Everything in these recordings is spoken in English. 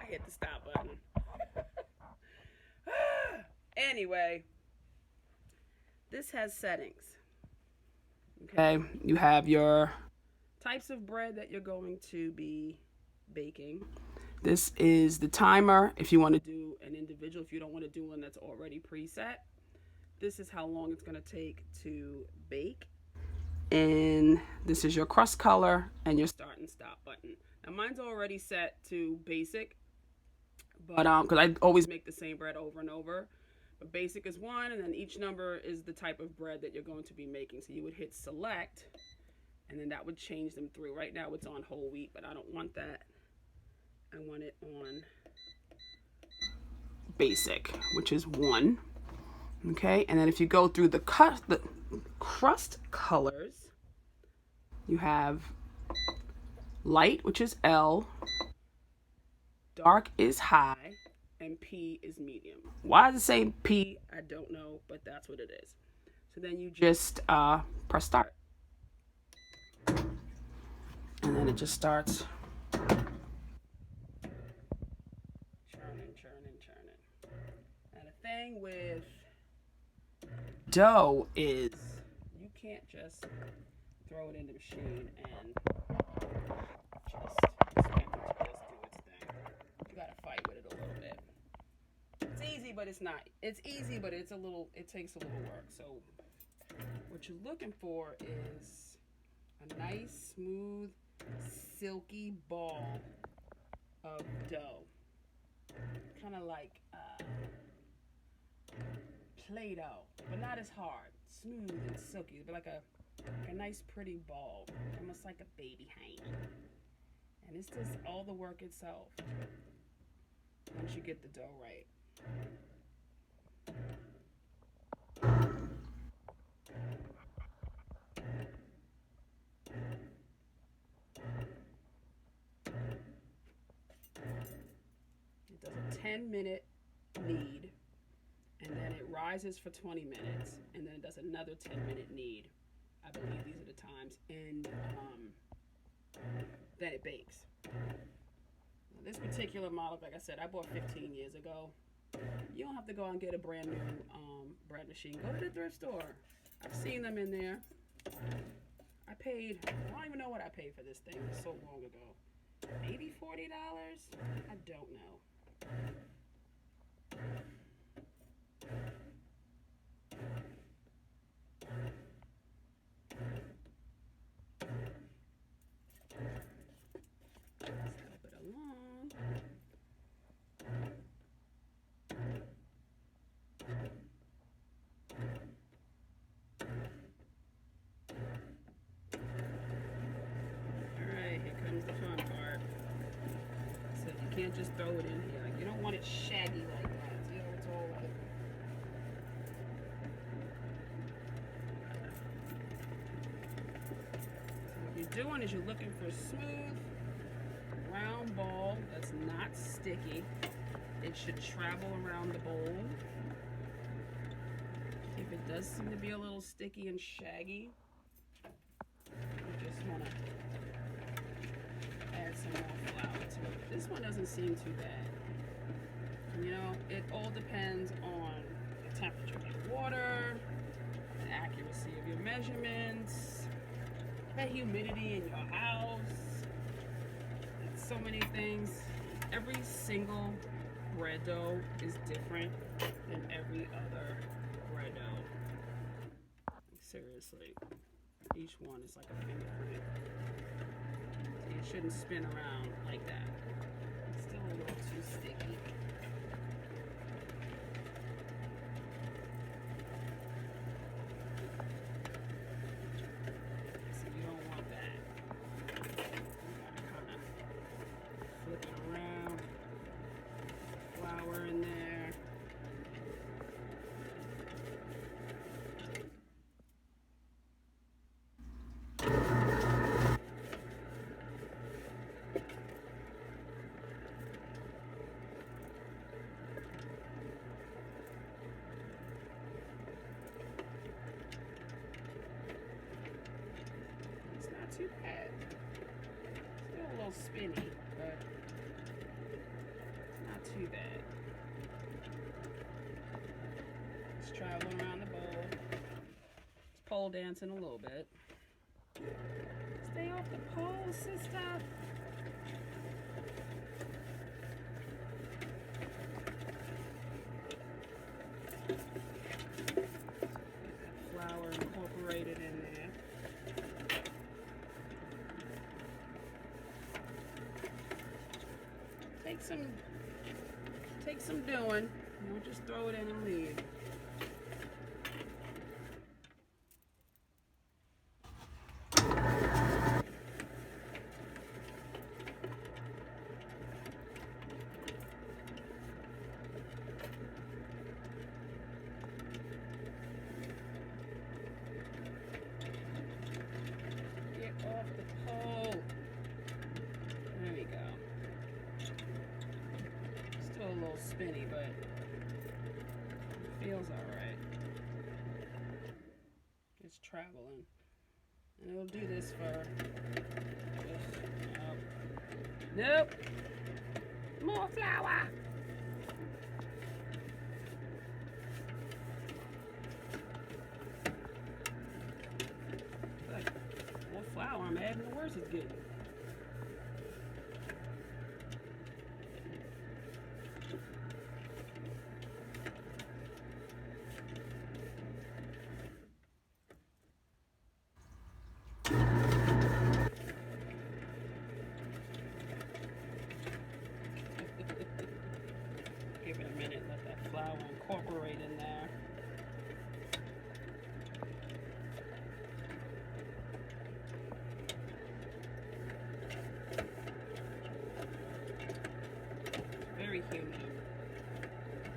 I hit the stop button. Anyway, this has settings. Okay, you have your types of bread that you're going to be baking. This is the timer if you want to do an individual, if you don't want to do one that's already preset. This is how long it's going to take to bake. And this is your crust color and your start and stop button. Now mine's already set to basic, but because I always make the same bread over and over. But basic is 1, and then each number is the type of bread that you're going to be making. So you would hit select, and then that would change them through. Right now it's on whole wheat, but I don't want that. I want it on basic, which is 1. Okay, and then if you go through the crust colors, you have light, which is L, dark is high, and P is medium. Why does it say P? I don't know, but that's what it is. So then you just press start. And then it just starts churning. Now the thing with dough is you can't just throw it in the machine and just expect it to just do its thing. You gotta fight with it a little bit. It's easy, but it's not. It's easy, but it takes a little work. So what you're looking for is a nice, smooth, silky ball of dough. Kind of like Play-Doh, but not as hard. Smooth and silky, but like a nice pretty ball, almost like a baby hand. And it's just all the work itself once you get the dough right. It does a 10-minute knead, and then it rises for 20 minutes, and then it does another 10-minute knead. I believe these are the times, and then it bakes. Now, this particular model, like I said, I bought 15 years ago. You don't have to go out and get a brand new bread machine. Go to the thrift store. I've seen them in there. I don't even know what I paid for this thing. It was so long ago. Maybe $40? I don't know. Step it along. Alright, here comes the fun part. So you can't just throw it in here. You don't want it shaggy like that. You know, it's all like what you're doing is you're looking for a smooth, round ball that's not sticky. It should travel around the bowl. If it does seem to be a little sticky and shaggy, you just want to add some more flour to it. This one doesn't seem too bad. You know, it all depends on the temperature of your water, the accuracy of your measurements, the humidity in your house, and so many things. Every single bread dough is different than every other bread dough. Seriously, each one is like a fingerprint. So you shouldn't spin around like that. It's still a little too sticky. So you don't want that. You gotta kind of flip it around. Flour in there. pole dancing a little bit. Stay off the pole, sister. Flour incorporated in there. Take some doing. Don't just throw it in and leave. Off the pole. There we go. Still a little spinny, but it feels alright. It's traveling. And it'll do this for... Nope. More flour. Flour I'm adding, the worse it's getting. Give it a minute, let that flour incorporate in there. Very humid in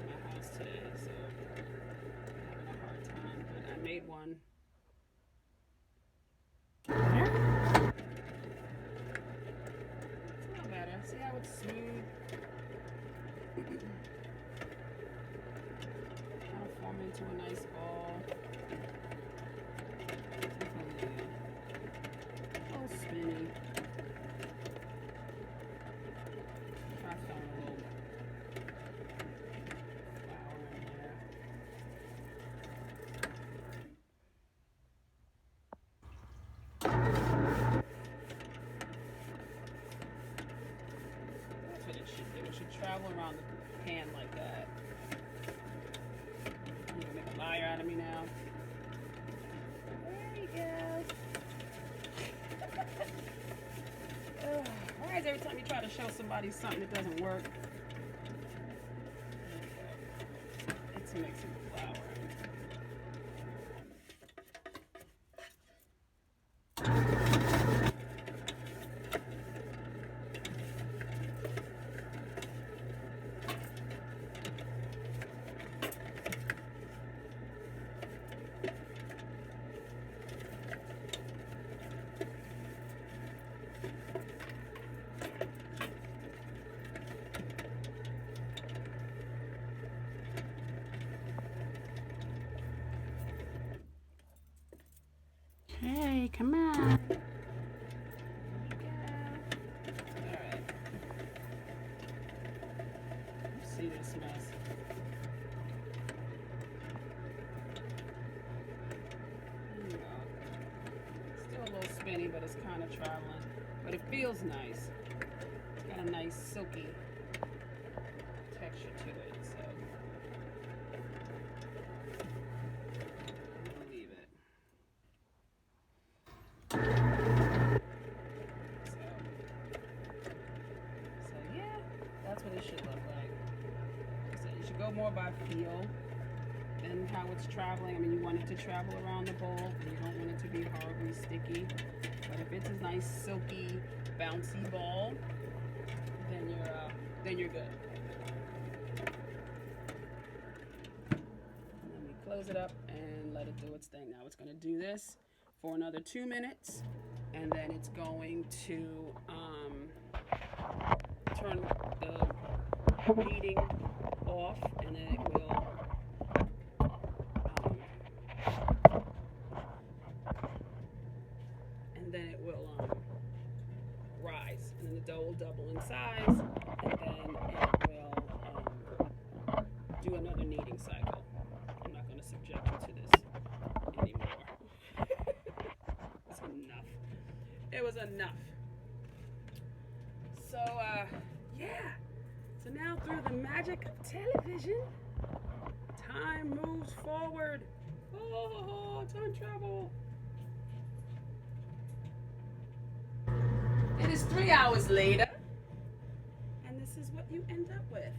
my house today, so I'm having a hard time, but I made one. It's not better. See how it's smooth? Kind of form into a nice ball. A little spinny. Try throwing a little flour in there. That's what it should do. It should travel around the pan like that. You can make a liar out of me now. There you go. Why is every time you try to show somebody something that doesn't work? There we go. It's mixing the flour. Hey, come on. There we go. Alright. Let's see this mess. There you go. Still a little spinny, but it's kind of traveling. But it feels nice. It's got a nice silky texture to it, so. That's what it should look like. So you should go more by feel than how it's traveling. I mean, you want it to travel around the bowl, and you don't want it to be horribly sticky. But if it's a nice silky, bouncy ball, then you're good. And then we close it up and let it do its thing. Now it's going to do this for another 2 minutes, and then it's going to turn the heating off, and then it will rise, and then the dough will double in size, and then it will do another kneading cycle. I'm not going to subject you to this anymore. It was enough. So, yeah. So now through the magic of television, time moves forward. Oh, time travel. It is 3 hours later, and this is what you end up with.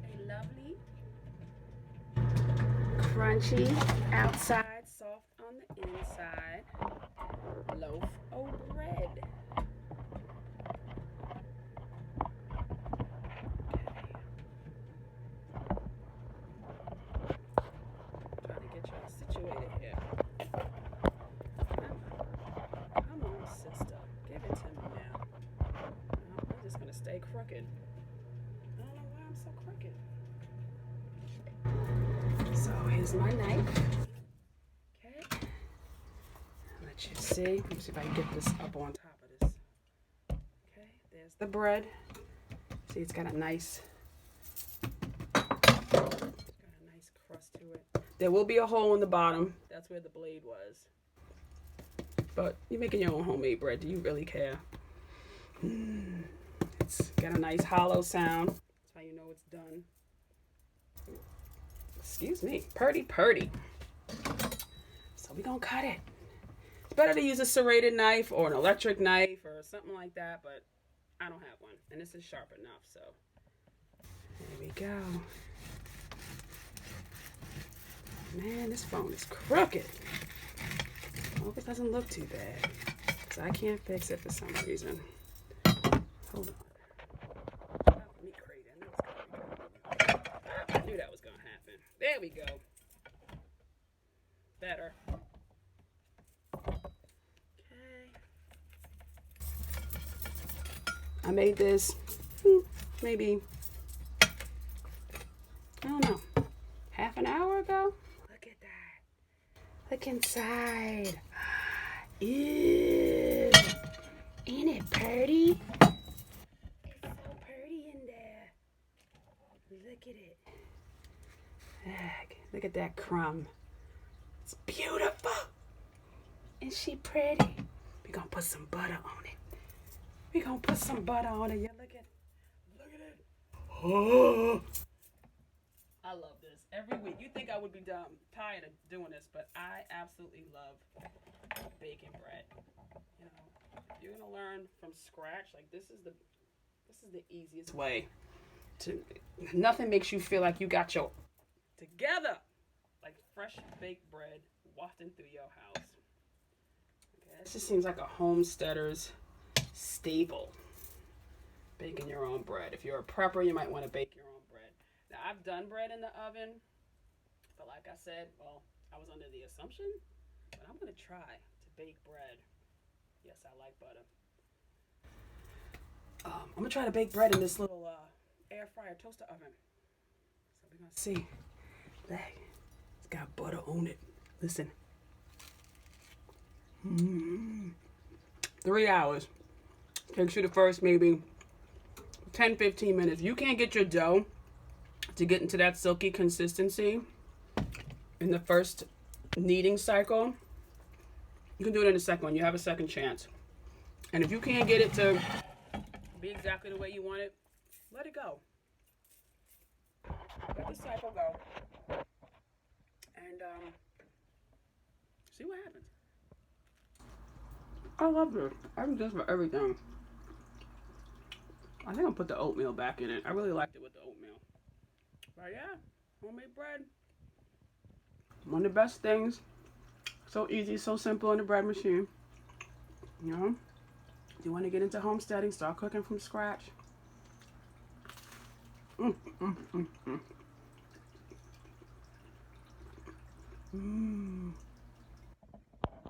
A lovely, crunchy outside, soft on the inside loaf of bread. Trying to get y'all situated here. Come on, sister. Give it to me now. No, I'm just going to stay crooked. I don't know why I'm so crooked. So here's my knife. Okay. Let you see. Let me see if I can get this up on top of this. Okay. There's the bread. See, it's got a nice crust to it. There will be a hole in the bottom. That's where the blade was. But you're making your own homemade bread. Do you really care? It's got a nice hollow sound. That's how you know it's done. Excuse me. Purdy. So we're going to cut it. It's better to use a serrated knife or an electric knife or something like that, but I don't have one. And this is sharp enough, so there we go. Man, this phone is crooked. I hope it doesn't look too bad, because I can't fix it for some reason. Hold on. Me crazy. I knew that was going to happen. There we go. Better. Okay. I made this maybe, I don't know, half an hour ago. Look at that. Look inside. Ew. Ain't it pretty? It's so pretty in there. Look at it. Look at that crumb. It's beautiful. Isn't she pretty? We're going to put some butter on it. We're going to put some butter on it. Yeah, look at it. Oh. I love this. Every week. You think I would be tired of doing this, but I absolutely love baking bread. You know, if you're gonna learn from scratch, like this is the easiest way to. Nothing makes you feel like you got your together, like fresh baked bread wafting through your house. Okay, this just seems like a homesteader's staple. Baking your own bread. If you're a prepper, you might want to bake your own bread. Now, I've done bread in the oven, but like I said, well, I was under the assumption, but I'm going to try to bake bread. Yes, I like butter. I'm going to try to bake bread in this little air fryer toaster oven. So we're going to see. Look, it's got butter on it. Listen. 3 hours. Takes you the first maybe 10-15 minutes. You can't get your dough to get into that silky consistency in the first kneading cycle. You can do it in the second one. You have a second chance. And if you can't get it to be exactly the way you want it, let it go. Let the cycle go. And see what happens. I love this. I use this for everything. I think I'll put the oatmeal back in it. I really liked it with the oatmeal. But yeah, homemade bread. One of the best things. So easy, so simple in the bread machine. You know, if you want to get into homesteading, start cooking from scratch.